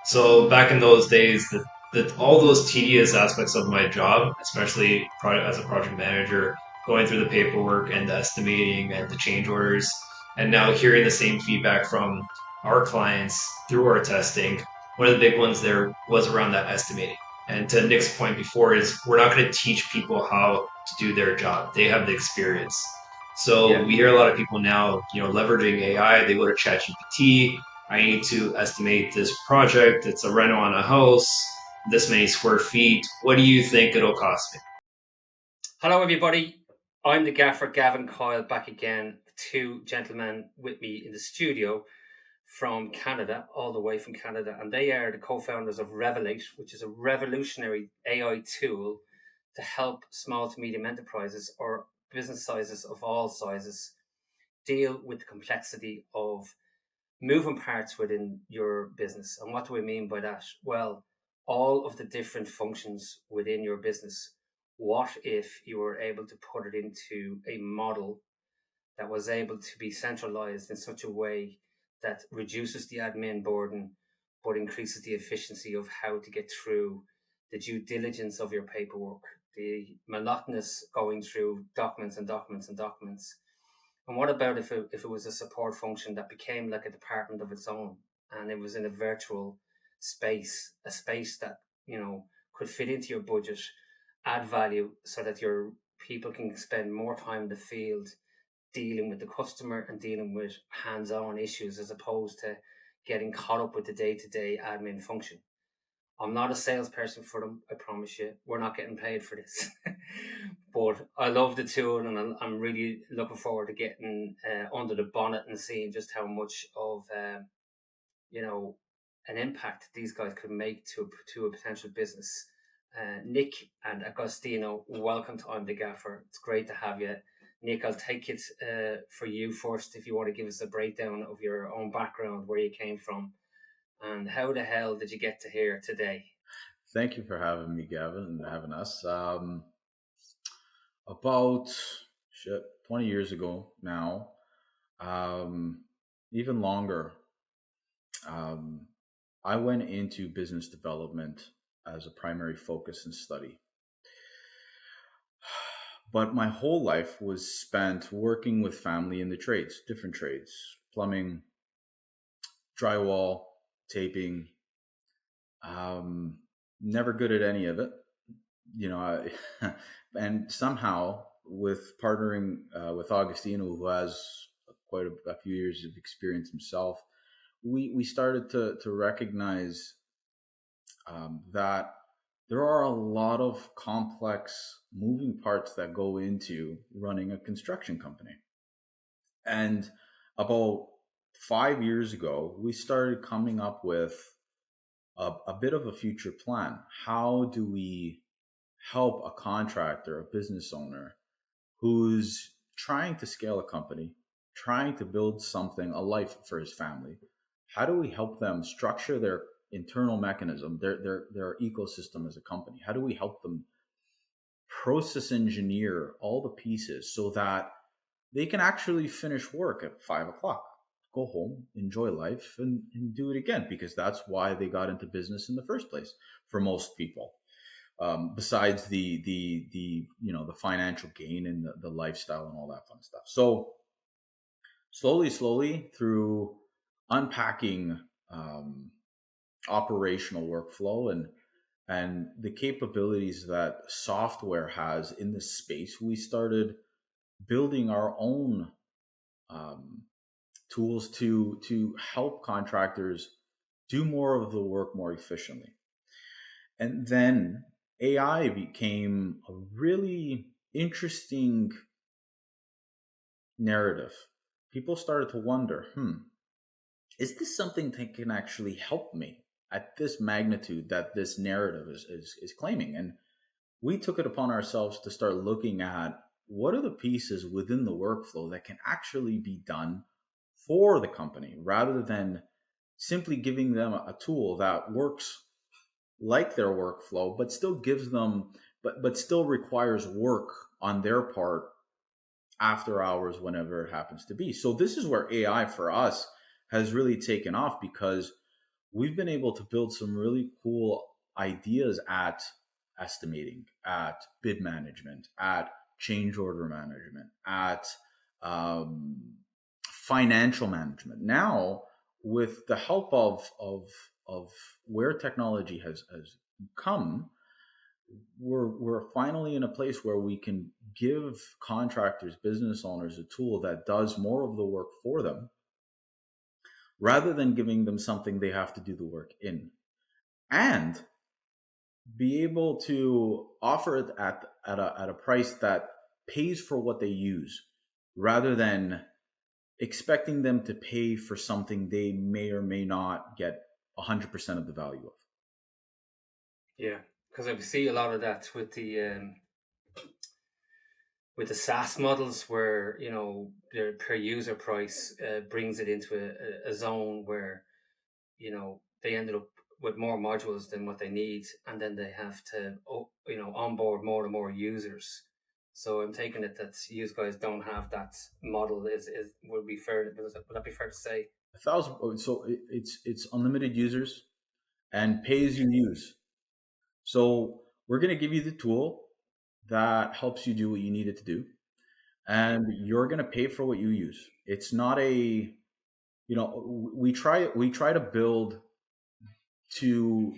So back in those days, all those tedious aspects of my job, especially as a project manager, going through the paperwork and the estimating and the change orders, and now hearing the same feedback from our clients through our testing, one of the big ones there was around that estimating. And to Nick's point before is we're not going to teach people how to do their job. They have the experience. So Yeah. we hear a lot of people now, leveraging AI. They go to ChatGPT. I need to estimate this project. It's a reno on a house, this many square feet. What do you think it'll cost me? Hello, everybody. I'm the Gaffer, Gavin Coyle, back again. Two gentlemen with me in the studio from Canada, all the way from Canada, and they are the co-founders of Revalate, which is a revolutionary AI tool to help small to medium enterprises or business sizes of all sizes deal with the complexity of moving parts within your business. And what do we mean by that? Well, all of the different functions within your business. What if you were able to put it into a model that was able to be centralized in such a way that reduces the admin burden, but increases the efficiency of how to get through the due diligence of your paperwork, the monotonous going through documents and documents and documents. And what about if it was a support function that became like a department of its own, and it was in a virtual space, a space that, could fit into your budget, add value so that your people can spend more time in the field dealing with the customer and dealing with hands-on issues as opposed to getting caught up with the day-to-day admin function. I'm not a salesperson for them, I promise you. We're not getting paid for this. But I love the tool, and I'm really looking forward to getting under the bonnet and seeing just how much of you know an impact these guys could make to a potential business. Nick and Agustino, welcome to I'm the Gaffer. It's great to have you. Nick, I'll take it for you first if you want to give us a breakdown of your own background, where you came from, and how the hell did you get to here today? Thank you for having me, Gavin, and having us. About 20 years ago now, um, even longer, um, I went into business development as a primary focus and study. But my whole life was spent working with family in the trades, different trades, plumbing, drywall, taping. Um, Never good at any of it. And somehow with partnering with Augustino, who has quite a few years of experience himself, we started to recognize that there are a lot of complex moving parts that go into running a construction company. And about 5 years ago, we started coming up with a bit of a future plan. How do we help a contractor, a business owner who's trying to scale a company, trying to build something, a life for his family? How do we help them structure their internal mechanism, their ecosystem as a company? How do we help them process engineer all the pieces so that they can actually finish work at 5 o'clock, go home, enjoy life, and do it again? Because that's why they got into business in the first place for most people. Besides the financial gain and the lifestyle and all that fun stuff. So slowly through unpacking um, operational workflow and the capabilities that software has in this space, we started building our own um, tools to help contractors do more of the work more efficiently. And then AI became a really interesting narrative. People started to wonder, is this something that can actually help me at this magnitude that this narrative is claiming? And we took it upon ourselves to start looking at what are the pieces within the workflow that can actually be done for the company rather than simply giving them a tool that works like their workflow, but still gives them, but still requires work on their part after hours, whenever it happens to be. So this is where AI for us has really taken off because we've been able to build some really cool ideas at estimating, at bid management, at change order management, at um, financial management. Now, with the help of where technology has come, we're finally in a place where we can give contractors, business owners, a tool that does more of the work for them, rather than giving them something they have to do the work in, and be able to offer it at a price that pays for what they use, rather than expecting them to pay for something they may or may not get 100% of the value of. Yeah, because I see a lot of that with the SaaS models, where their per user price brings it into a zone where they ended up with more modules than what they need, and then they have to onboard more and more users. So I'm taking it that you guys don't have that model. Is would be fair? Would that be fair to say? 1,000. So it's unlimited users and pay as you use. So we're going to give you the tool that helps you do what you need it to do, and you're going to pay for what you use. It's not a, we try to build to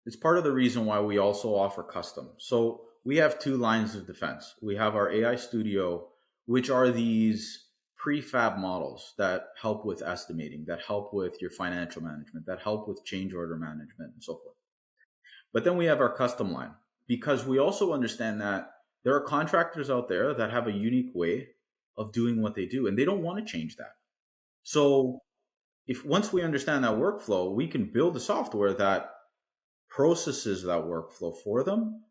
it's part of the reason why we also offer custom. So we have two lines of defense. We have our AI studio, which are these prefab models that help with estimating, that help with your financial management, that help with change order management, and so forth. But then we have our custom line, because we also understand that there are contractors out there that have a unique way of doing what they do, and they don't want to change that. So if once we understand that workflow, we can build a software that processes that workflow for them,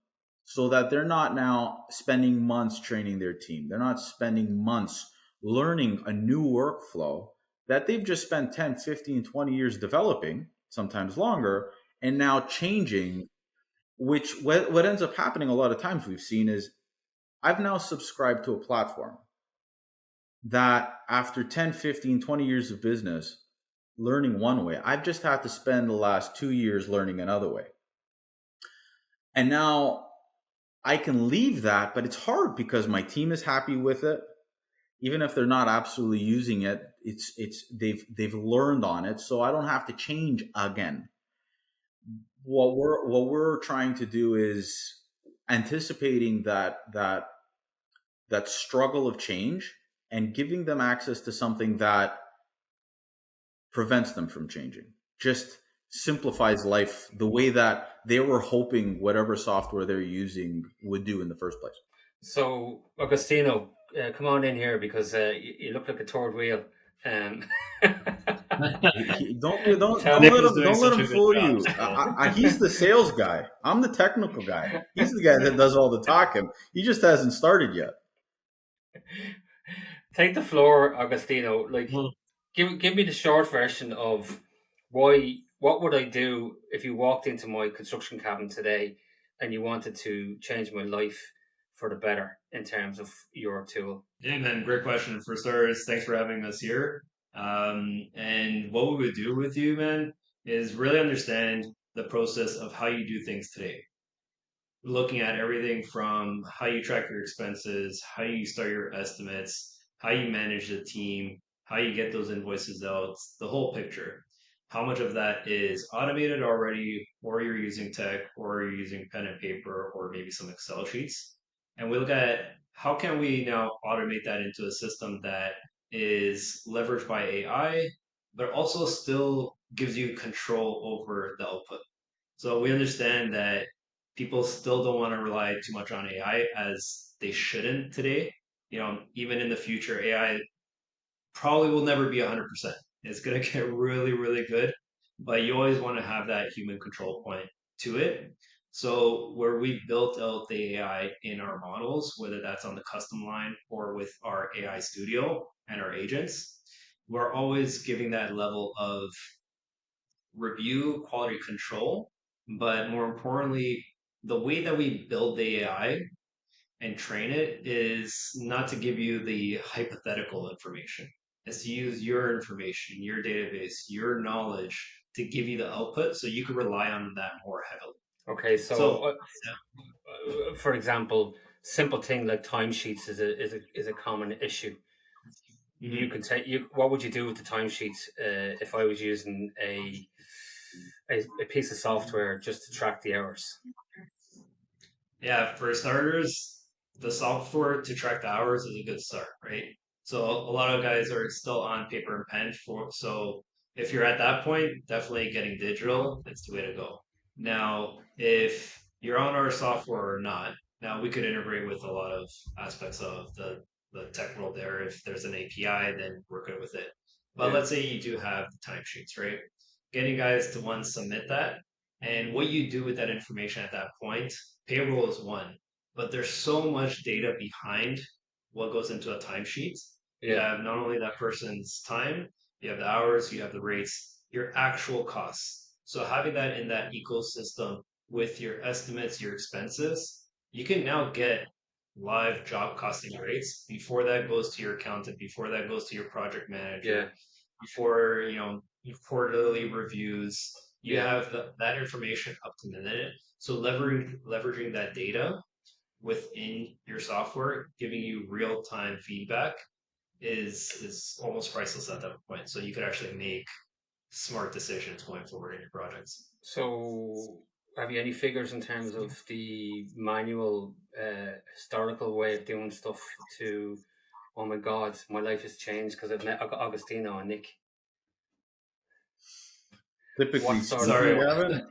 so that they're not now spending months training their team. They're not spending months learning a new workflow that they've just spent 10, 15, 20 years developing, sometimes longer, and now changing, which what ends up happening a lot of times we've seen is, I've now subscribed to a platform that after 10, 15, 20 years of business learning one way, I've just had to spend the last 2 years learning another way. And now I can leave that, but it's hard because my team is happy with it. Even if they're not absolutely using it, they've learned on it, so I don't have to change again. What we're trying to do is anticipating that struggle of change, and giving them access to something that prevents them from changing. Just simplifies life the way that they were hoping whatever software they're using would do in the first place. So, Agustino, come on in here, because you look like a third wheel. Um, Don't let him fool you. He's the sales guy. I'm the technical guy. He's the guy that does all the talking. He just hasn't started yet. Take the floor, Agustino. Well, Give me the short version of what would I do if you walked into my construction cabin today and you wanted to change my life for the better in terms of your tool. yeah, man, great question. For starters, thanks for having us here. And what we would do with you, man, is really understand the process of how you do things today, looking at everything from how you track your expenses, how you start your estimates, how you manage the team, how you get those invoices out, the whole picture. How much of that is automated already, or you're using tech, or you're using pen and paper, or maybe some Excel sheets. And we look at how can we now automate that into a system that is leveraged by AI, but also still gives you control over the output. So we understand that people still don't want to rely too much on AI, as they shouldn't today. Even in the future, AI probably will never be 100%. It's going to get really, really good, but you always want to have that human control point to it. So where we built out the AI in our models, whether that's on the custom line or with our AI studio and our agents, we're always giving that level of review, quality control, but more importantly, the way that we build the AI and train it is not to give you the hypothetical information. is to use your information, your database, your knowledge to give you the output so you can rely on that more heavily. Okay, So, so for example, simple thing like timesheets is a common issue. You can take you. What would you do with the timesheets if I was using a piece of software just to track the hours? yeah, for starters, the software to track the hours is a good start, right? So a lot of guys are still on paper and pen for, so if you're at that point, definitely getting digital, it's the way to go. Now, if you're on our software or not, now we could integrate with a lot of aspects of the tech world there. If there's an API, then we're good with it. But Yeah, let's say you do have the timesheets, right? Getting guys to one submit that, and what you do with that information at that point, payroll is one, but there's so much data behind what goes into a timesheet. You yeah, have not only that person's time, you have the hours, you have the rates, your actual costs. So having that in that ecosystem with your estimates, your expenses, you can now get live job costing rates before that goes to your accountant, before that goes to your project yeah, manager, before your quarterly reviews. You yeah. have that information up to the minute. So leveraging that data within your software, giving you real time feedback is almost priceless at that point. So you could actually make smart decisions going forward in your projects. So, have you any figures in terms of the manual, historical way of doing stuff to, oh my God, my life has changed because I've met Agustino and Nick? Typically What sort of, speaking, Sorry, Gavin,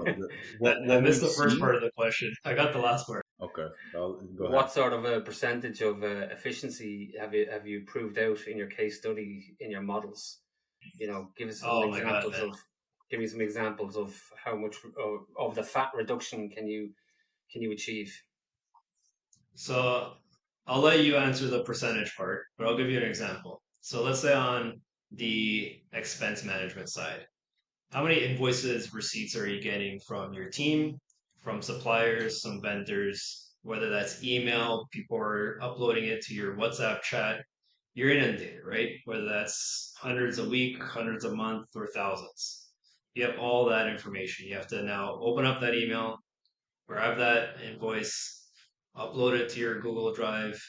I what missed we've the first seen. part of the question. I got the last part. Okay, go ahead. what sort of a percentage of efficiency have you proved out in your case study in your models? Give us some Oh my god, examples man. of give me some examples of how much of the fat reduction can you achieve? So I'll let you answer the percentage part, but I'll give you an example. So let's say on the expense management side, how many invoices, receipts are you getting from your team, from suppliers, some vendors, whether that's email, people are uploading it to your WhatsApp chat, you're inundated, right? Whether that's hundreds a week, hundreds a month, or thousands. You have all that information. You have to now open up that email, grab that invoice, upload it to your Google Drive,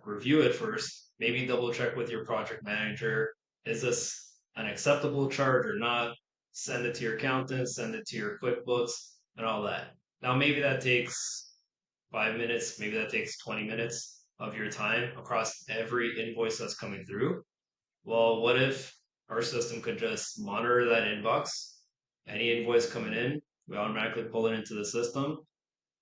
review it first, maybe double check with your project manager. Is this an acceptable charge or not? Send it to your accountant, send it to your QuickBooks, and all that. Now, maybe that takes 5 minutes, maybe that takes 20 minutes of your time across every invoice that's coming through. Well, what if our system could just monitor that inbox? Any invoice coming in, we automatically pull it into the system,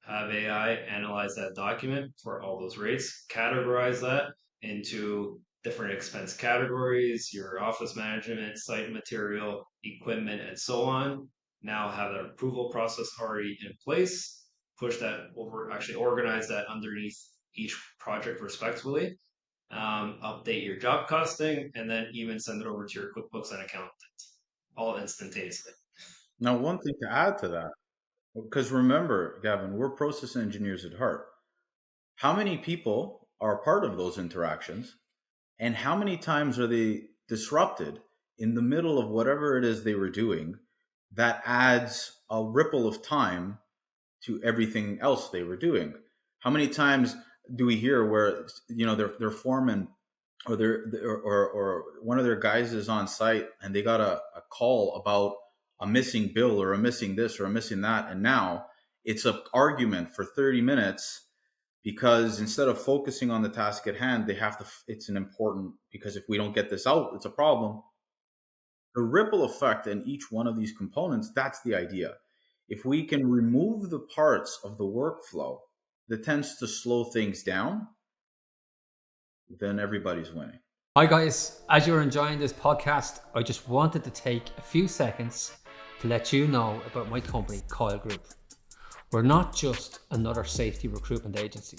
have AI analyze that document for all those rates, categorize that into different expense categories, your office management, site material, equipment, and so on. Now have an approval process already in place, push that over, actually organize that underneath each project respectively, update your job costing, and then even send it over to your QuickBooks and accountant all instantaneously. Now, one thing to add to that, because remember, Gavin, we're process engineers at heart. How many people are part of those interactions, and how many times are they disrupted in the middle of whatever it is they were doing that adds a ripple of time to everything else they were doing? How many times do we hear where their foreman or or one of their guys is on site and they got a call about a missing bill or a missing this or a missing that, and now it's an argument for 30 minutes because instead of focusing on the task at hand, they have to. It's an important, because if we don't get this out, it's a problem. The ripple effect in each one of these components, that's the idea. If we can remove the parts of the workflow that tends to slow things down, then everybody's winning. Hi guys, as you're enjoying this podcast, I just wanted to take a few seconds to let you know about my company, Coyle Group. We're not just another safety recruitment agency.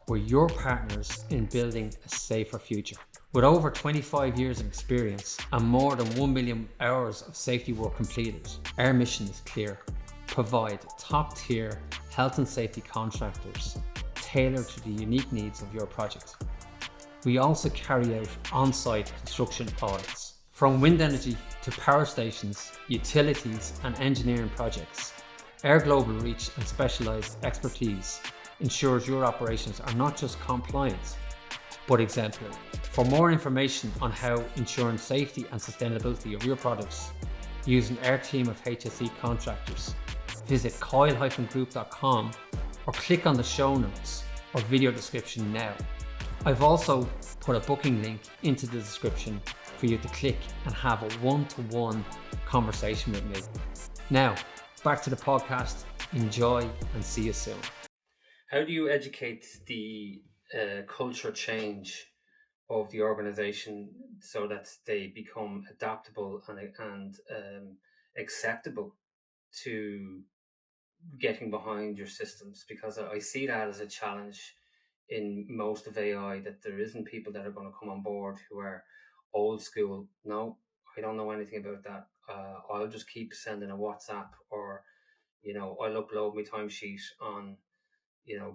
We're your partners in building a safer future. With over 25 years of experience and more than 1 million hours of safety work completed, our mission is clear. Provide top-tier health and safety contractors tailored to the unique needs of your project. We also carry out on-site construction audits. From wind energy to power stations, utilities and engineering projects, our global reach and specialised expertise ensures your operations are not just compliant, but exemplary. For more information on how ensuring safety and sustainability of your products using our team of HSE contractors, visit coyle-group.com or click on the show notes or video description now. I've also put a booking link into the description for you to click and have a one-to-one conversation with me. Now, back to the podcast. Enjoy and see you soon. How do you educate the culture change of the organization so that they become adaptable and acceptable to getting behind your systems? Because I see that as a challenge in most of AI, that there isn't people that are going to come on board who are old school. No, I don't know anything about that. I'll just keep sending a WhatsApp, or I'll upload my timesheet on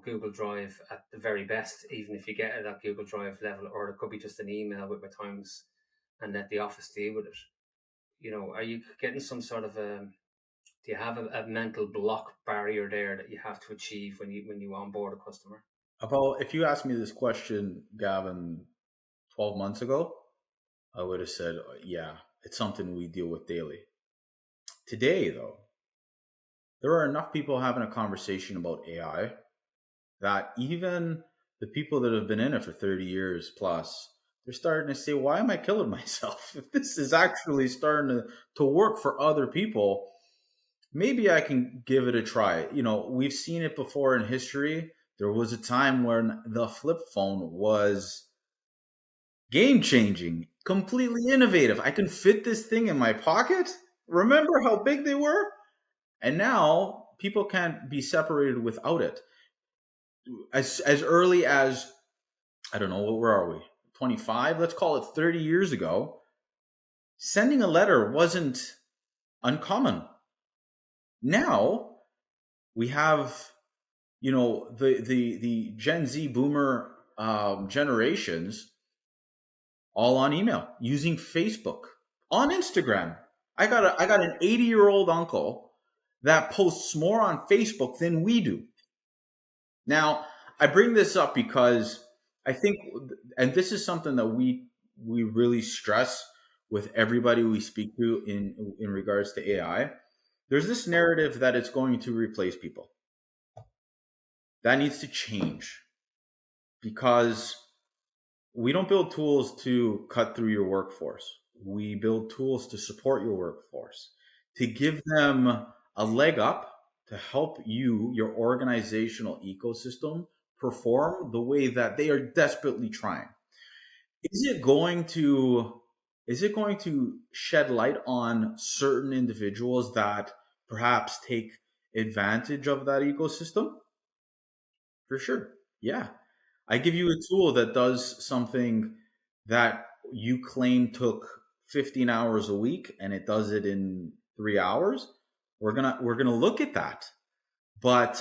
Google Drive at the very best, even if you get it at Google Drive level, or it could be just an email with my times and let the office deal with it. Are you getting some sort of do you have a mental block barrier there that you have to achieve when you onboard a customer? About, if you asked me this question, Gavin, 12 months ago, I would have said, yeah, it's something we deal with daily. Today, though, there are enough people having a conversation about AI that even the people that have been in it for 30 years plus, they're starting to say, why am I killing myself? If this is actually starting to work for other people, maybe I can give it a try. We've seen it before in history. There was a time when the flip phone was game changing, completely innovative. I can fit this thing in my pocket. Remember how big they were? And now people can't be separated without it. As early as, I don't know, where are we? 25? Let's call it 30 years ago. Sending a letter wasn't uncommon. Now we have, the Gen Z boomer generations all on email, using Facebook, on Instagram. I got an 80-year-old uncle that posts more on Facebook than we do. Now, I bring this up because I think, and this is something that we really stress with everybody we speak to in regards to AI. There's this narrative that it's going to replace people. That needs to change, because we don't build tools to cut through your workforce. We build tools to support your workforce, to give them a leg up, to help you, your organizational ecosystem, perform the way that they are desperately trying. Is it going to shed light on certain individuals that perhaps take advantage of that ecosystem? For sure. Yeah. I give you a tool that does something that you claim took 15 hours a week, and it does it in 3 hours. We're gonna look at that. But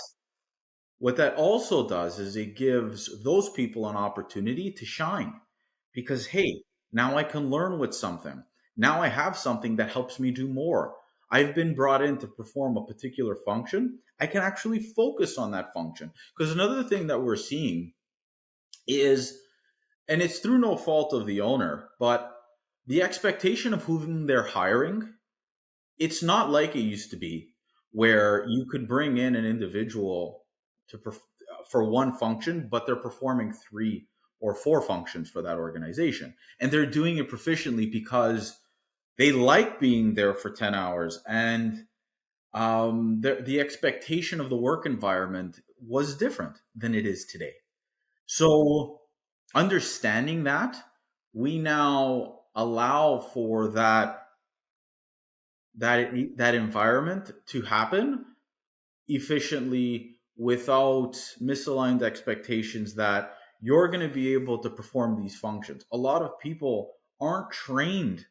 what that also does is it gives those people an opportunity to shine, because, hey, now I can learn with something. Now I have something that helps me do more. I've been brought in to perform a particular function. I can actually focus on that function. Because another thing that we're seeing is, and it's through no fault of the owner, but the expectation of whom they're hiring, it's not like it used to be, where you could bring in an individual for one function, but they're performing 3 or 4 functions for that organization. And they're doing it proficiently because they like being there for 10 hours. And the expectation of the work environment was different than it is today. So understanding that, we now allow for that environment to happen efficiently, without misaligned expectations that you're going to be able to perform these functions. A lot of people aren't trained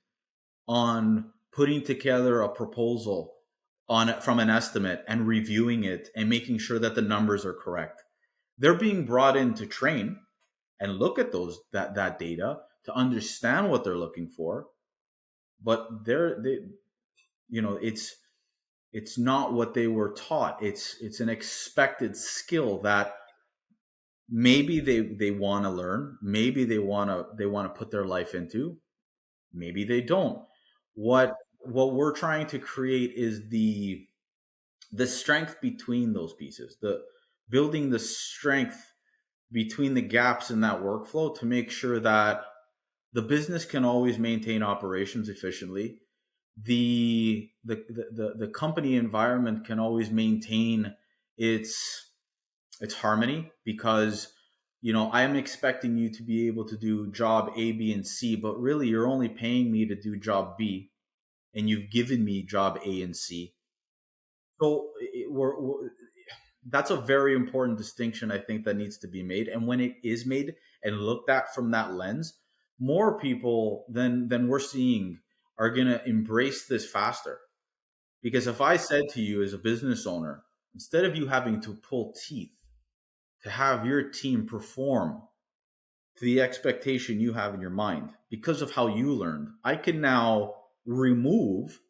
on putting together a proposal from an estimate and reviewing it and making sure that the numbers are correct. They're being brought in to train, and look at that data to understand what they're looking for. But it's not what they were taught. It's an expected skill that maybe they want to learn, maybe they want to put their life into, maybe they don't. What we're trying to create is the strength between those pieces, the building the strength between the gaps in that workflow to make sure that the business can always maintain operations efficiently. The company environment can always maintain its harmony, because I'm expecting you to be able to do job A, B, and C, but really you're only paying me to do job B, and you've given me job A and C. So that's a very important distinction, I think, that needs to be made. And when it is made and looked at from that lens, more people than we're seeing are going to embrace this faster. Because if I said to you as a business owner, instead of you having to pull teeth to have your team perform to the expectation you have in your mind because of how you learned, I can now remove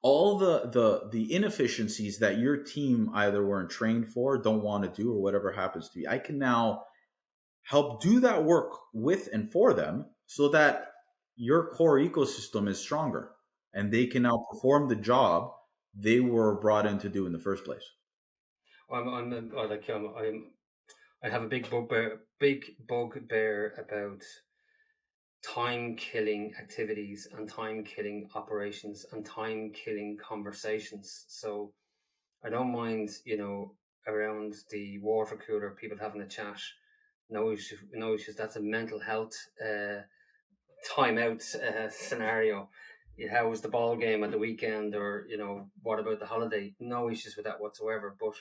all the inefficiencies that your team either weren't trained for, don't want to do, or whatever happens to be. I can now help do that work with and for them so that your core ecosystem is stronger and they can now perform the job they were brought in to do in the first place. I have a big bugbear about time-killing activities and time-killing operations and time-killing conversations. So I don't mind, around the water cooler, people having a chat. No issues. That's a mental health timeout scenario. How was the ball game at the weekend, or what about the holiday? No issues with that whatsoever. But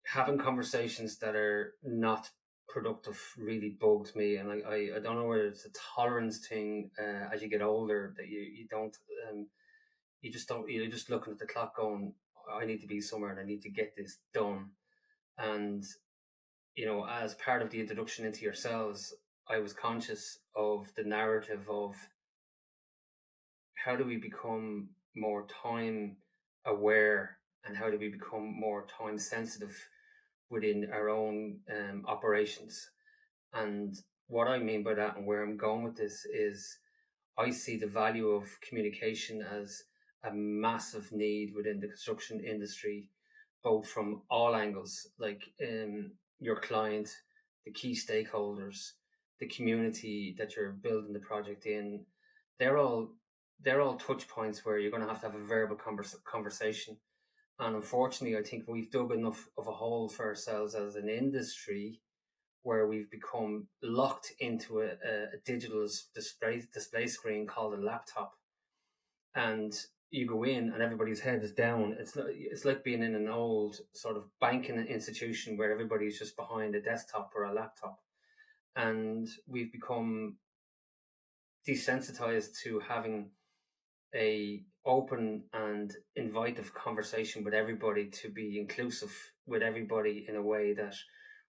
having conversations that are not productive really bugs me, and I don't know whether it's a tolerance thing as you get older, that you don't you just don't, you're just looking at the clock going, I need to be somewhere and I need to get this done. And as part of the introduction into yourselves, I was conscious of the narrative of how do we become more time aware and how do we become more time sensitive within our own operations. And what I mean by that, and where I'm going with this, is I see the value of communication as a massive need within the construction industry, both from all angles, like your client, the key stakeholders, the community that you're building the project in. They're all touch points where you're going to have a verbal conversation. And unfortunately, I think we've dug enough of a hole for ourselves as an industry where we've become locked into a digital display screen called a laptop. And you go in and everybody's head is down. It's like being in an old sort of banking institution where everybody's just behind a desktop or a laptop. And we've become desensitized to having a open and invitive conversation with everybody, to be inclusive with everybody in a way that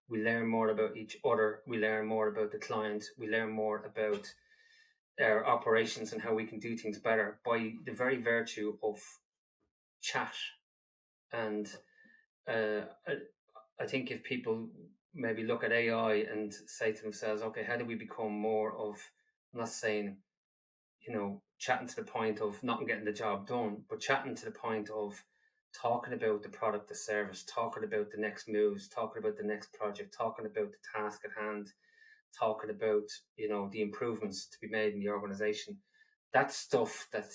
we learn more about each other, we learn more about the client, we learn more about our operations and how we can do things better by the very virtue of chat. And I think if people maybe look at AI and say to themselves, okay, how do we become more of, I'm not saying, chatting to the point of not getting the job done, but chatting to the point of talking about the product, the service, talking about the next moves, talking about the next project, talking about the task at hand, talking about, the improvements to be made in the organization. That's stuff that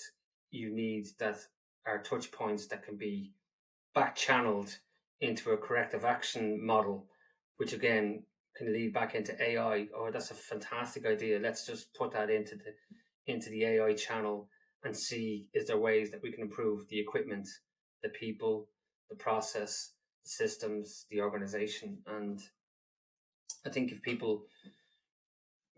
you need, that are touch points that can be back channeled into a corrective action model, which again can lead back into AI. Oh, that's a fantastic idea. Let's just put that into the AI channel and see, is there ways that we can improve the equipment, the people, the process, the systems, the organization. And I think if people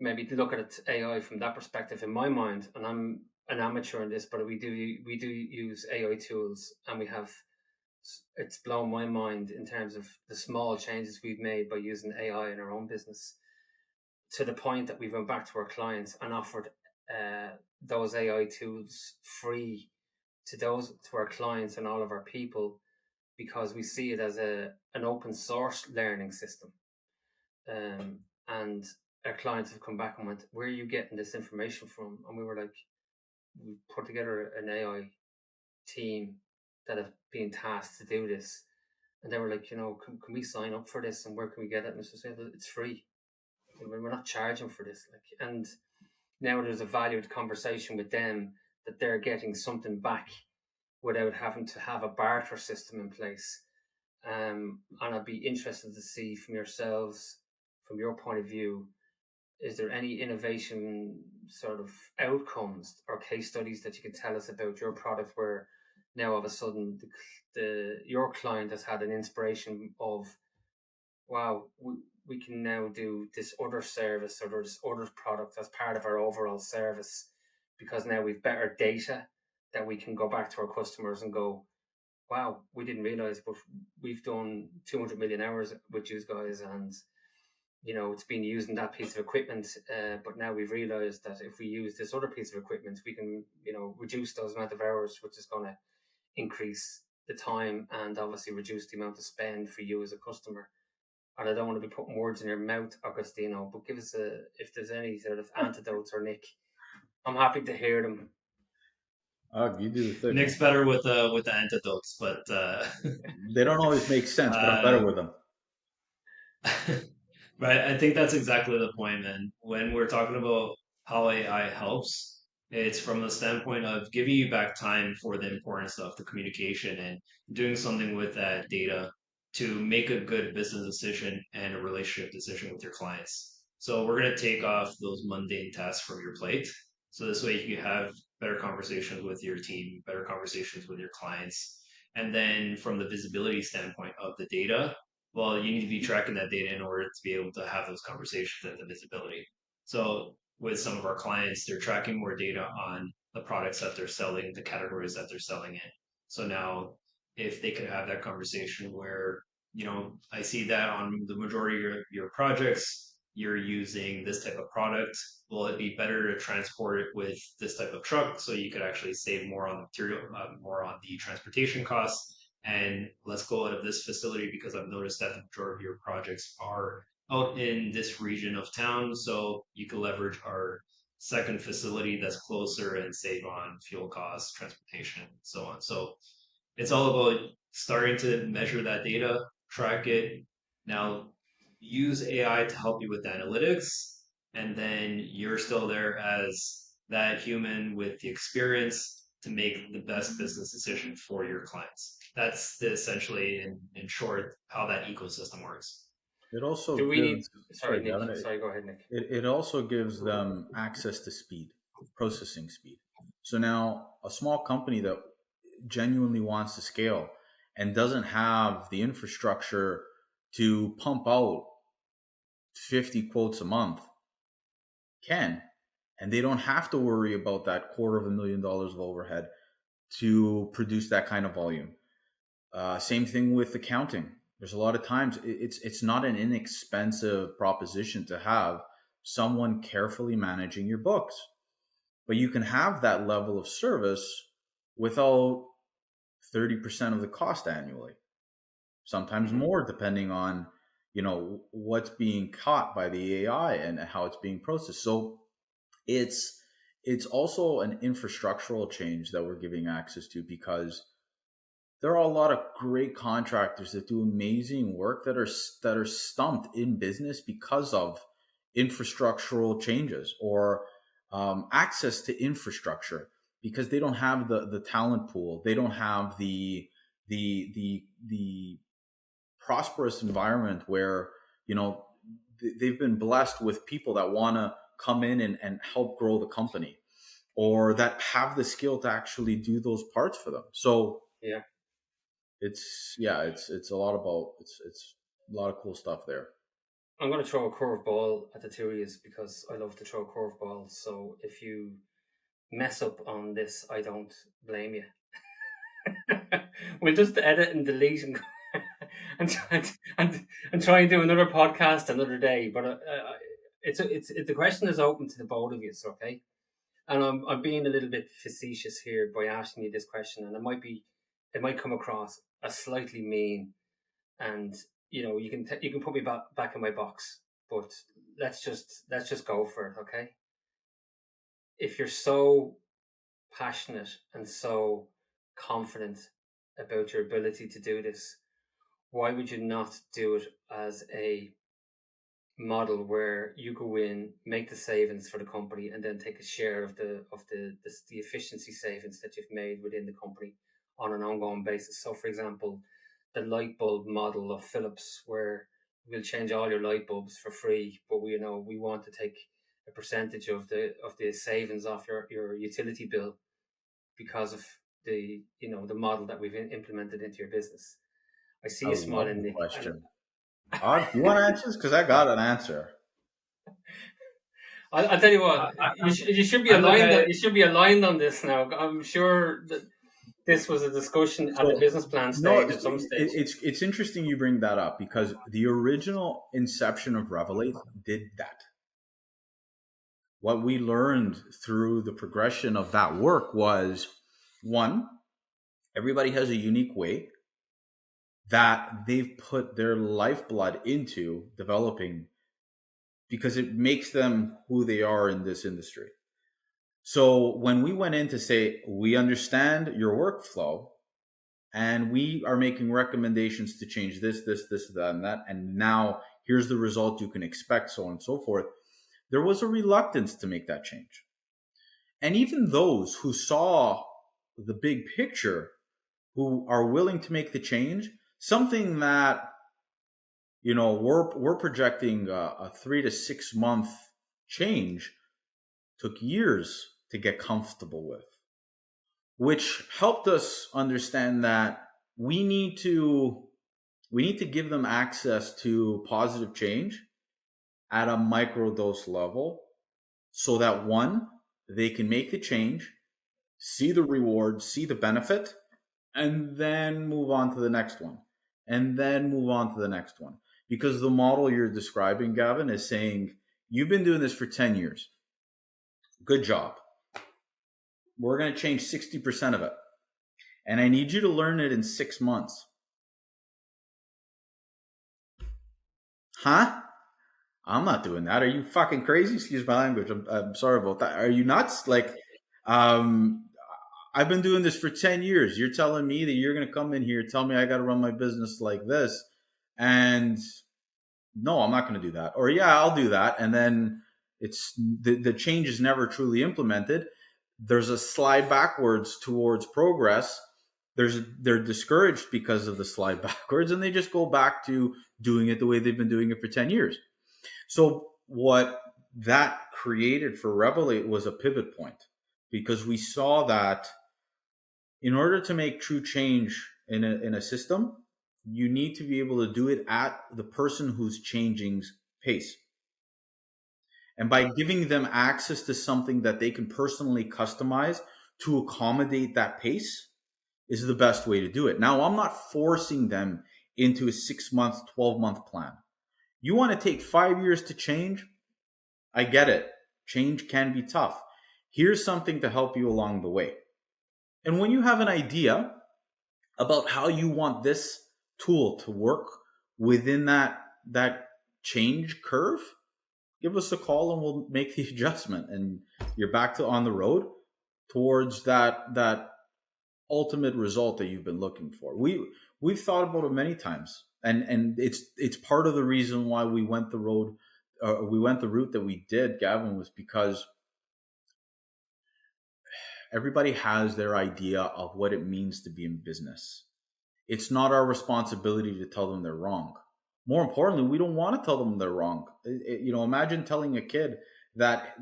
maybe look at AI from that perspective, in my mind, and I'm an amateur in this, but we do use AI tools, and we have it's blown my mind in terms of the small changes we've made by using AI in our own business, to the point that we went back to our clients and offered those AI tools free to our clients and all of our people, because we see it as an open source learning system. And our clients have come back and went, "Where are you getting this information from?" And we were like, "We put together an AI team that have been tasked to do this." And they were like, can we sign up for this, and where can we get it? And it's free. We're not charging for this. And now there's a valued conversation with them that they're getting something back without having to have a barter system in place. And I'd be interested to see from yourselves, from your point of view, is there any innovation sort of outcomes or case studies that you can tell us about your product where now all of a sudden your client has had an inspiration of, wow, we can now do this other service or this other product as part of our overall service, because now we've better data that we can go back to our customers and go, wow, we didn't realize, but we've done 200 million hours with you guys, and it's been using that piece of equipment, but now we've realized that if we use this other piece of equipment, we can reduce those amount of hours, which is going to increase the time and obviously reduce the amount of spend for you as a customer. And I don't want to be putting words in your mouth, Agustino, but give us if there's any sort of antidotes, or Nick, I'm happy to hear them. You do the thing. Nick's better with the antidotes, but they don't always make sense, but I'm better with them. Right, I think that's exactly the point, man. When we're talking about how AI helps, it's from the standpoint of giving you back time for the important stuff, the communication, and doing something with that data to make a good business decision and a relationship decision with your clients. So we're going to take off those mundane tasks from your plate. So this way you can have better conversations with your team, better conversations with your clients. And then from the visibility standpoint of the data, well, you need to be tracking that data in order to be able to have those conversations and the visibility. So with some of our clients, they're tracking more data on the products that they're selling, the categories that they're selling in. So now if they could have that conversation where, I see that on the majority of your projects, you're using this type of product. Will it be better to transport it with this type of truck so you could actually save more on the material, more on the transportation costs? And let's go out of this facility because I've noticed that the majority of your projects are out in this region of town. So you can leverage our second facility that's closer and save on fuel costs, transportation, and so on. So it's all about starting to measure that data, track it. Now use AI to help you with analytics, and then you're still there as that human with the experience to make the best business decision for your clients. That's essentially, in short, how that ecosystem works. It also Do we need? gives, Sorry, Nick. Gavin, Sorry, go ahead, Nick. it also gives them access to speed, processing speed. So now a small company that genuinely wants to scale and doesn't have the infrastructure to pump out 50 quotes a month can, and they don't have to worry about that $250,000 of overhead to produce that kind of volume. Same thing with accounting. There's a lot of times it's not an inexpensive proposition to have someone carefully managing your books, but you can have that level of service without 30% of the cost annually, sometimes more, depending on what's being caught by the AI and how it's being processed. So it's also an infrastructural change that we're giving access to, because there are a lot of great contractors that do amazing work that are stumped in business because of infrastructural changes or access to infrastructure, because they don't have the talent pool, they don't have the prosperous environment where they've been blessed with people that want to come in and help grow the company, or that have the skill to actually do those parts for them. So yeah, it's a lot about it's a lot of cool stuff there. I'm going to throw a curveball at the two of you because I love to throw curveballs. So if you mess up on this, I don't blame you. We'll just edit and delete and and try and do another podcast another day. But the question is open to the both of you, okay? And I'm being a little bit facetious here by asking you this question, and it might come across as slightly mean, and you can put me back in my box, but let's just go for it, okay? If you're so passionate and so confident about your ability to do this, why would you not do it as a model where you go in, make the savings for the company, and then take a share of the efficiency savings that you've made within the company on an ongoing basis? So, for example, the light bulb model of Philips, where we'll change all your light bulbs for free, but we want to take a percentage of the savings off your utility bill because of the model that we've implemented into your business. I see I you smiling, love the Nick. question. Do you want answers? Because I got an answer. I'll tell you what. You should be aligned. You should be aligned on this now. I'm sure that this was a discussion at the business plan stage at some stage. It's interesting you bring that up, because the original inception of Revalate did that. What we learned through the progression of that work was, one, everybody has a unique way that they've put their lifeblood into developing, because it makes them who they are in this industry. So when we went in to say, we understand your workflow and we are making recommendations to change this, that, and that, and now here's the result you can expect, so on and so forth, there was a reluctance to make that change. And even those who saw the big picture, who are willing to make the change, something that, we're projecting a 3 to 6 month change, took years to get comfortable with, which helped us understand that we need to give them access to positive change at a microdose level, so that, one, they can make the change, see the reward, see the benefit, and then move on to the next one, and then move on to the next one. Because the model you're describing, Gavin, is saying, you've been doing this for 10 years. Good job. We're going to change 60% of it. And I need you to learn it in 6 months. Huh? I'm not doing that. Are you fucking crazy? Excuse my language. I'm sorry about that. Are you nuts? Like, I've been doing this for 10 years. You're telling me that you're going to come in here, tell me I got to run my business like this. And no, I'm not going to do that. Or yeah, I'll do that. And then it's the change is never truly implemented. There's a slide backwards towards progress. They're discouraged because of the slide backwards, and they just go back to doing it the way they've been doing it for 10 years. So what that created for Revalate was a pivot point, because we saw that in order to make true change in a system, you need to be able to do it at the person who's changing's pace. And by giving them access to something that they can personally customize to accommodate that pace is the best way to do it. Now, I'm not forcing them into a 6-month, 12-month plan. You want to take 5 years to change? I get it. Change can be tough. Here's something to help you along the way. And when you have an idea about how you want this tool to work within that change curve, give us a call and we'll make the adjustment, and you're back to on the road towards that ultimate result that you've been looking for. We've thought about it many times, and it's part of the reason why we went the route that we did, Gavin, was because everybody has their idea of what it means to be in business. It's not our responsibility to tell them they're wrong. More importantly, we don't want to tell them they're wrong. Imagine telling a kid that,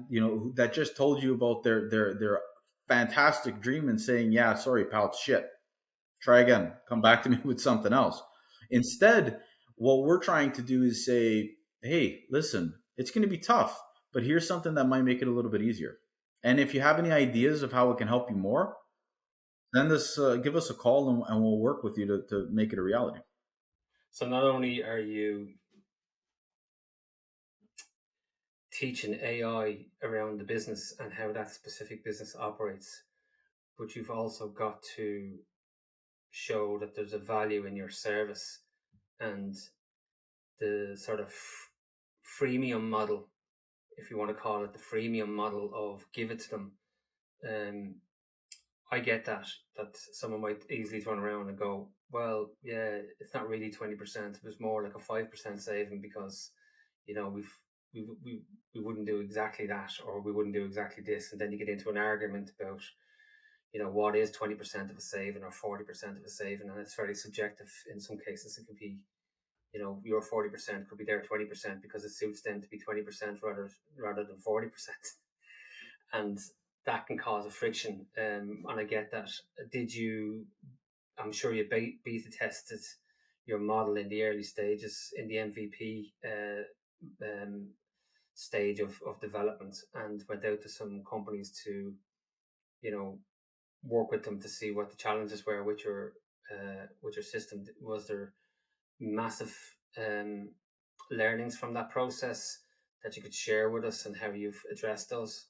that just told you about their fantastic dream and saying, yeah, sorry, pal, it's shit. Try again. Come back to me with something else. Instead, what we're trying to do is say, hey, listen, it's going to be tough, but here's something that might make it a little bit easier. And if you have any ideas of how it can help you more, Send us, give us a call, and we'll work with you to make it a reality. So not only are you teaching AI around the business and how that specific business operates, but you've also got to show that there's a value in your service, and the sort of freemium model, if you want to call it the freemium model of give it to them. I get that someone might easily turn around and go, well, yeah, it's not really 20%. It was more like a 5% saving because, we wouldn't do exactly that, or we wouldn't do exactly this. And then you get into an argument about, what is 20% of a saving or 40% of a saving. And it's very subjective. In some cases, it could be, your 40% could be their 20% because it suits them to be 20% rather than 40%. And that can cause a friction. And I get that. I'm sure you beta tested your model in the early stages, in the MVP stage of development, and went out to some companies to, work with them to see what the challenges were with your system. Was there massive learnings from that process that you could share with us, and how you've addressed those?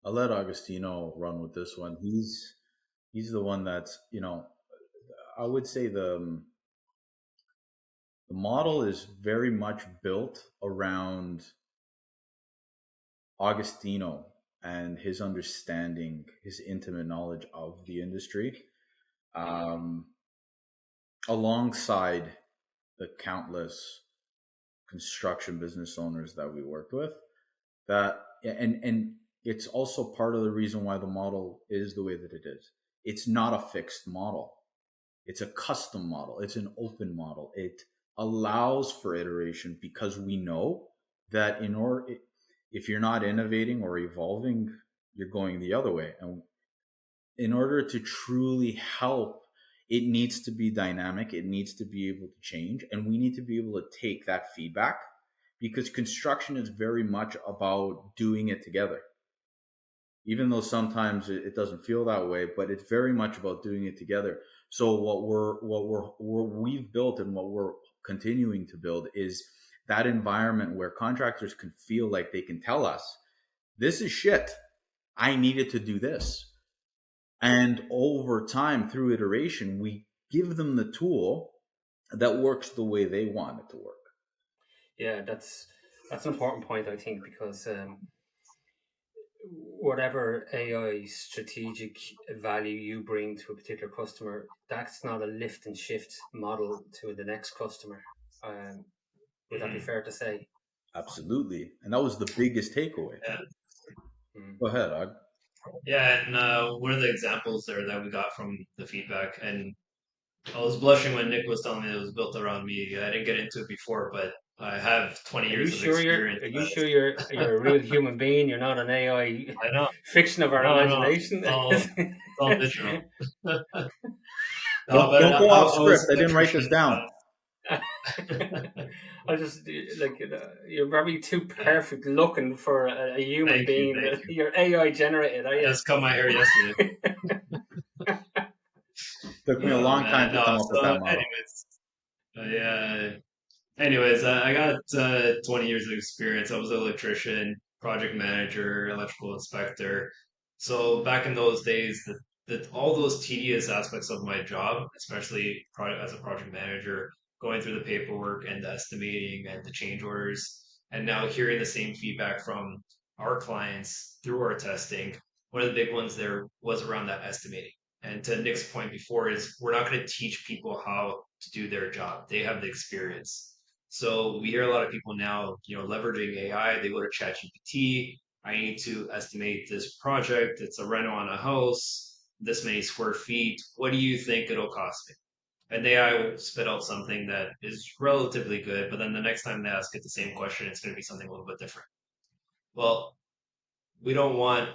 I'll let Agustino run with this one. He's the one that's, I would say the model is very much built around Agustino and his understanding, his intimate knowledge of the industry, alongside the countless construction business owners that we worked with. And it's also part of the reason why the model is the way that it is. It's not a fixed model. It's a custom model. It's an open model. It allows for iteration because we know that if you're not innovating or evolving, you're going the other way. And in order to truly help, it needs to be dynamic. It needs to be able to change. And we need to be able to take that feedback, because construction is very much about doing it together. Even though sometimes it doesn't feel that way, but it's very much about doing it together. So what we've built and what we're continuing to build is that environment where contractors can feel like they can tell us, this is shit, I needed to do this. And over time, through iteration, we give them the tool that works the way they want it to work. Yeah, that's an important point, I think, because whatever AI strategic value you bring to a particular customer, that's not a lift and shift model to the next customer. Would that be fair to say? Absolutely. And that was the biggest takeaway. Yeah. Go ahead, Og. Yeah, and one of the examples there that we got from the feedback, and I was blushing when Nick was telling me it was built around me. I didn't get into it before, but I have 20 years of experience. Are you sure you're a real human being? You're not an AI I know. fiction of our imagination? No, it's all digital. Don't go off script. I didn't write this down. I just you're probably too perfect looking for a human being. You're AI generated. I just cut my hair yesterday. Took me a long time to come up with that model. Anyways, I got 20 years of experience. I was an electrician, project manager, electrical inspector. So back in those days, all those tedious aspects of my job, especially as a project manager, going through the paperwork and the estimating and the change orders, and now hearing the same feedback from our clients through our testing, one of the big ones there was around that estimating. And to Nick's point before is we're not going to teach people how to do their job. They have the experience. So we hear a lot of people now, leveraging AI. They go to ChatGPT. I need to estimate this project. It's a reno on a house, this many square feet. What do you think it'll cost me? And the AI will spit out something that is relatively good, but then the next time they ask it the same question, it's going to be something a little bit different. Well, we don't want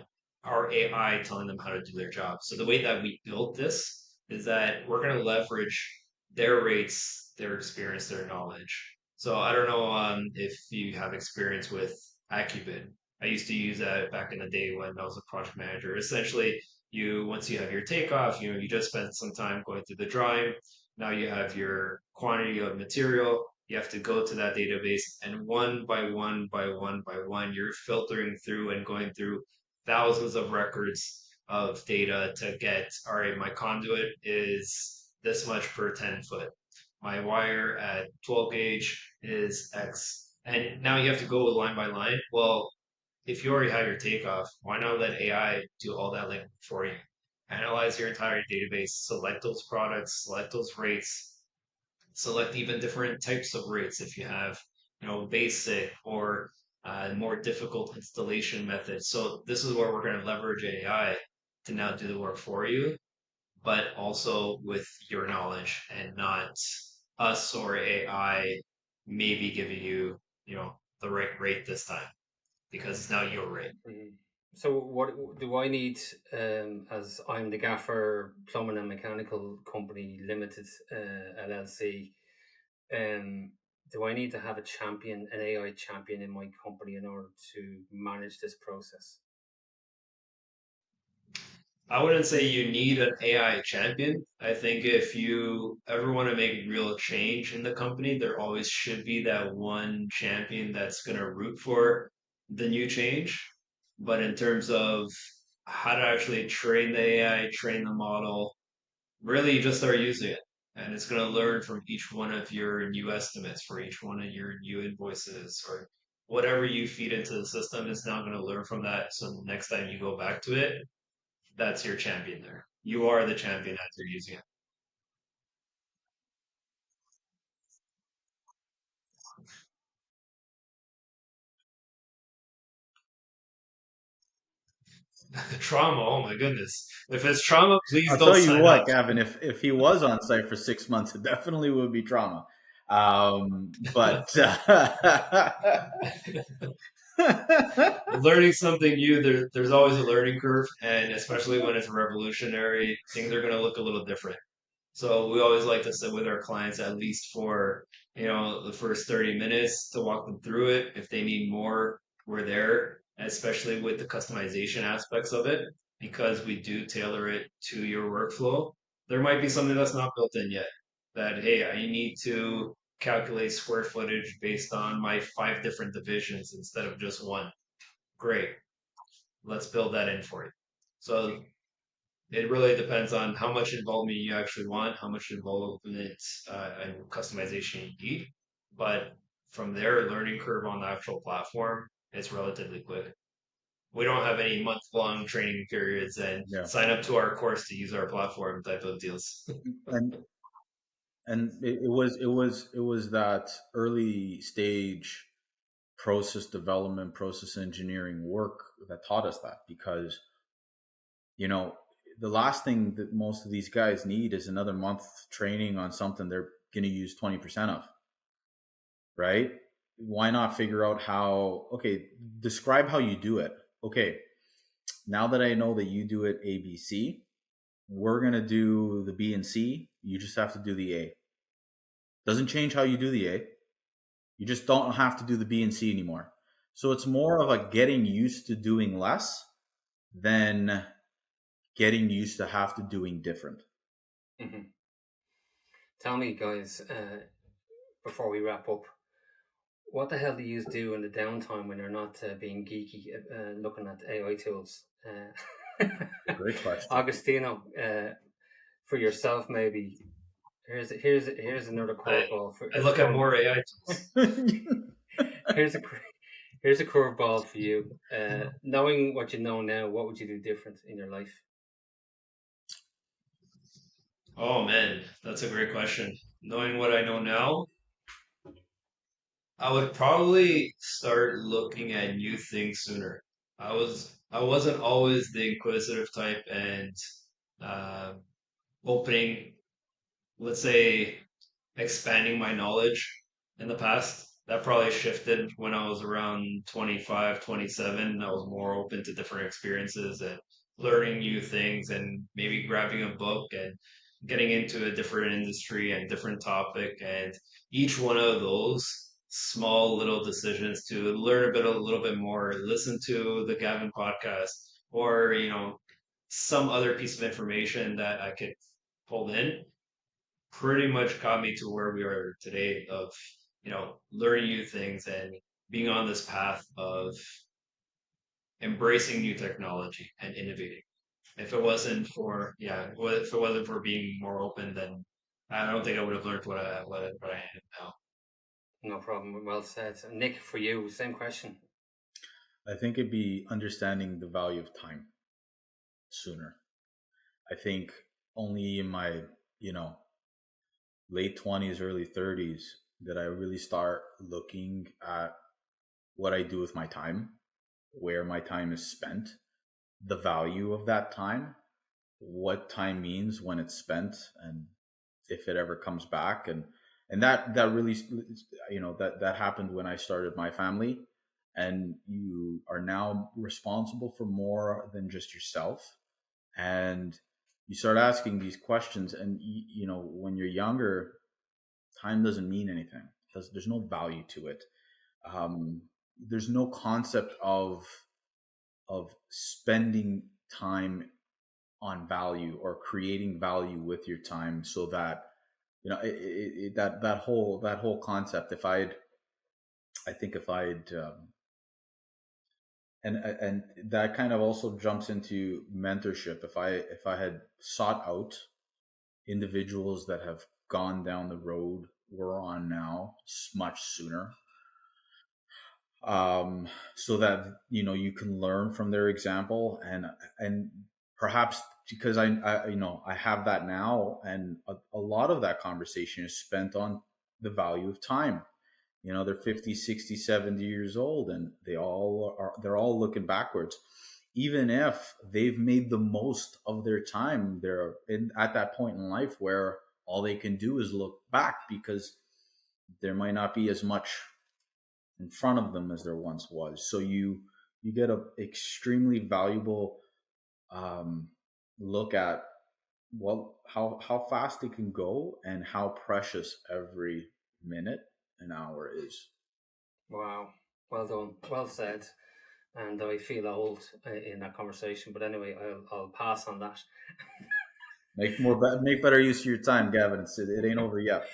our AI telling them how to do their job. So the way that we built this is that we're going to leverage their rates, their experience, their knowledge. So I don't know if you have experience with Accubid. I used to use that back in the day when I was a project manager. Essentially, once you have your takeoff, you just spent some time going through the drawing. Now you have your quantity of material. You have to go to that database, and one by one by one by one, you're filtering through and going through thousands of records of data to get, all right, my conduit is this much per 10 foot. My wire at 12 gauge is X. And now you have to go line by line. Well, if you already have your takeoff, why not let AI do all that labor for you? Analyze your entire database, select those products, select those rates, select even different types of rates if you have, basic or more difficult installation methods. So this is where we're going to leverage AI to now do the work for you, but also with your knowledge and not us or AI maybe giving you, the right rate this time because it's now your rate. Mhm. So what do I need, as I'm the Gaffer Plumbing and Mechanical Company Limited, LLC, do I need to have a champion, an AI champion in my company in order to manage this process? I wouldn't say you need an AI champion. I think if you ever want to make real change in the company, there always should be that one champion that's going to root for the new change. But in terms of how to actually train the AI, train the model, really you just start using it. And it's going to learn from each one of your new estimates for each one of your new invoices or whatever you feed into the system. It's now going to learn from that. So the next time you go back to it, that's your champion there. You are the champion as you're using it. The trauma, oh my goodness. If it's trauma, please I'll don't tell you sign up. what, Gavin, if he was on site for 6 months, it definitely would be trauma. But Learning something new, there's always a learning curve, and especially when it's revolutionary, things are going to look a little different. So we always like to sit with our clients at least for, the first 30 minutes to walk them through it. If they need more, we're there, especially with the customization aspects of it, because we do tailor it to your workflow. There might be something that's not built in yet that, hey, I need to calculate square footage based on my 5 different divisions instead of just one. Great. Let's build that in for you. So it really depends on how much involvement you actually want, how much involvement and customization you need. But from there, learning curve on the actual platform is relatively quick. We don't have any month-long training periods and yeah, sign up to our course to use our platform type of deals. and it was that early stage process development, process engineering work that taught us that, because you know the last thing that most of these guys need is another month training on something they're going to use 20% of, right? Why not figure out how, okay, describe how you do it. Okay, now that I know that you do it ABC, we're going to do the B and C. You just have to do the A. Doesn't change how you do the A. You just don't have to do the B and C anymore. So it's more of a getting used to doing less than getting used to have to doing different. Mm-hmm. Tell me, guys, before we wrap up, what the hell do you do in the downtime when you're not being geeky, looking at AI tools? Great question. Agustino, for yourself, maybe. Here's another curveball. I look at more AI tools. Here's a here's a curveball for you. Knowing what you know now, what would you do different in your life? Oh man, that's a great question. Knowing what I know now, I would probably start looking at new things sooner. I wasn't always the inquisitive type and uh, opening, let's say, expanding my knowledge in the past. That probably shifted when I was around 25, 27. I was more open to different experiences and learning new things and maybe grabbing a book and getting into a different industry and different topic. And each one of those small little decisions to learn a little bit more, listen to the Gavin podcast, or, some other piece of information that I could pull in pretty much got me to where we are today of, learning new things and being on this path of embracing new technology and innovating. If it wasn't for, if it wasn't for being more open, then I don't think I would have learned what I am now. No problem. Well said. Nick, for you, same question. I think it'd be understanding the value of time sooner. I think only in my, late 20s, early 30s did I really start looking at what I do with my time, where my time is spent, the value of that time, what time means when it's spent, and if it ever comes back. And that really, that happened when I started my family. And you are now responsible for more than just yourself. And you start asking these questions, and when you're younger, time doesn't mean anything. There's no value to it. There's no concept of spending time on value or creating value with your time, so that that whole concept. I think if I'd and that kind of also jumps into mentorship. If I had sought out individuals that have gone down the road we're on now much sooner, so that you can learn from their example, and perhaps because I have that now, and a lot of that conversation is spent on the value of time. They're 50, 60, 70 years old, and they're all looking backwards. Even if they've made the most of their time, they're at that point in life where all they can do is look back, because there might not be as much in front of them as there once was. So you get a extremely valuable look at how fast it can go and how precious every minute an hour is. Wow. Well done. Well said. And I feel old in that conversation, but anyway, I'll pass on that. Make better use of your time, Gavin. It ain't over yet.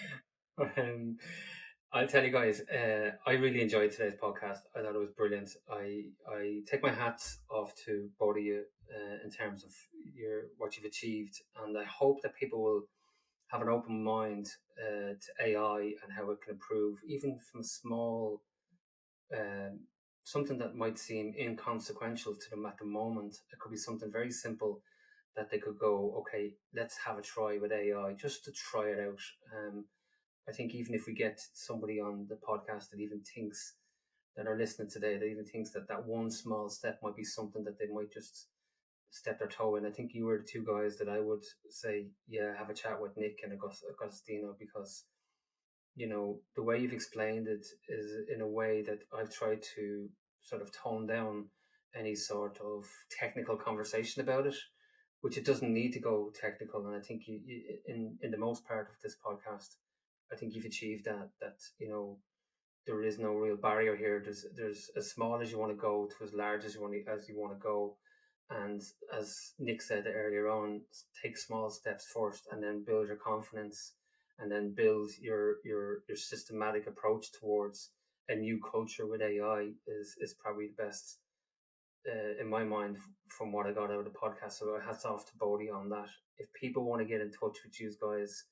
I'll tell you guys, I really enjoyed today's podcast. I thought it was brilliant. I take my hats off to both of you in terms of what you've achieved, and I hope that people will have an open mind to AI and how it can improve, even from small, something that might seem inconsequential to them at the moment. It could be something very simple that they could go, okay, let's have a try with AI just to try it out. I think even if we get somebody on the podcast that even thinks, that are listening today, that even thinks that one small step might be something that they might just step their toe in. I think you were the two guys that I would say, yeah, have a chat with Nick and Agustino, because the way you've explained it is in a way that I've tried to sort of tone down any sort of technical conversation about it, which it doesn't need to go technical. And I think you in the most part of this podcast, I think you've achieved that there is no real barrier here. There's as small as you want to go to as large as you want to go. And as Nick said earlier on, take small steps first, and then build your confidence, and then build your systematic approach towards a new culture with AI is probably the best in my mind from what I got out of the podcast. So hats off to Bodhi on that. If people want to get in touch with you guys,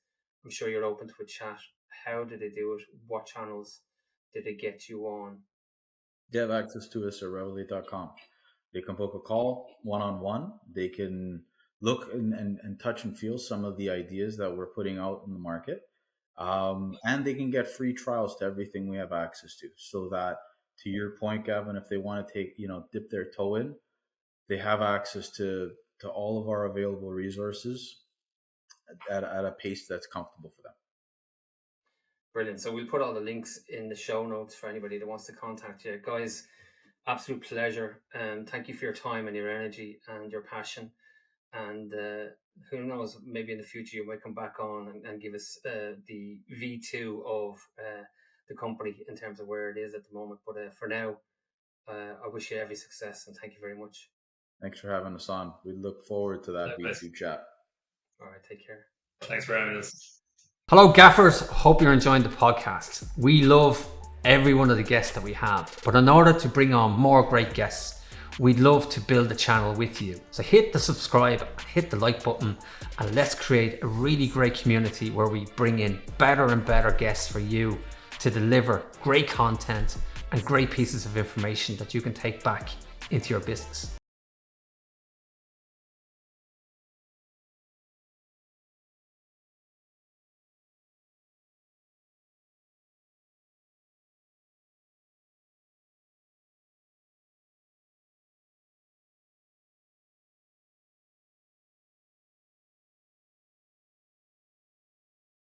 I'm sure you're open to a chat. How did they do it? What channels did they get you on? They have access to us at revalate.com. They can book a call one-on-one. They can look and touch and feel some of the ideas that we're putting out in the market. And they can get free trials to everything we have access to, so that, to your point, Gavin, if they want to dip their toe in, they have access to all of our available resources at a pace that's comfortable for them. Brilliant. So we'll put all the links in the show notes for anybody that wants to contact you. Guys, absolute pleasure. Thank you for your time and your energy and your passion. And who knows, maybe in the future you might come back on and give us the V2 of the company in terms of where it is at the moment. But for now, I wish you every success and thank you very much. Thanks for having us on. We look forward to that Likewise. B2 chat. All right, take care. Thanks for having us. Hello, gaffers. Hope you're enjoying the podcast. We love every one of the guests that we have, but in order to bring on more great guests, we'd love to build the channel with you. So hit the subscribe, hit the like button, and let's create a really great community where we bring in better and better guests for you to deliver great content and great pieces of information that you can take back into your business.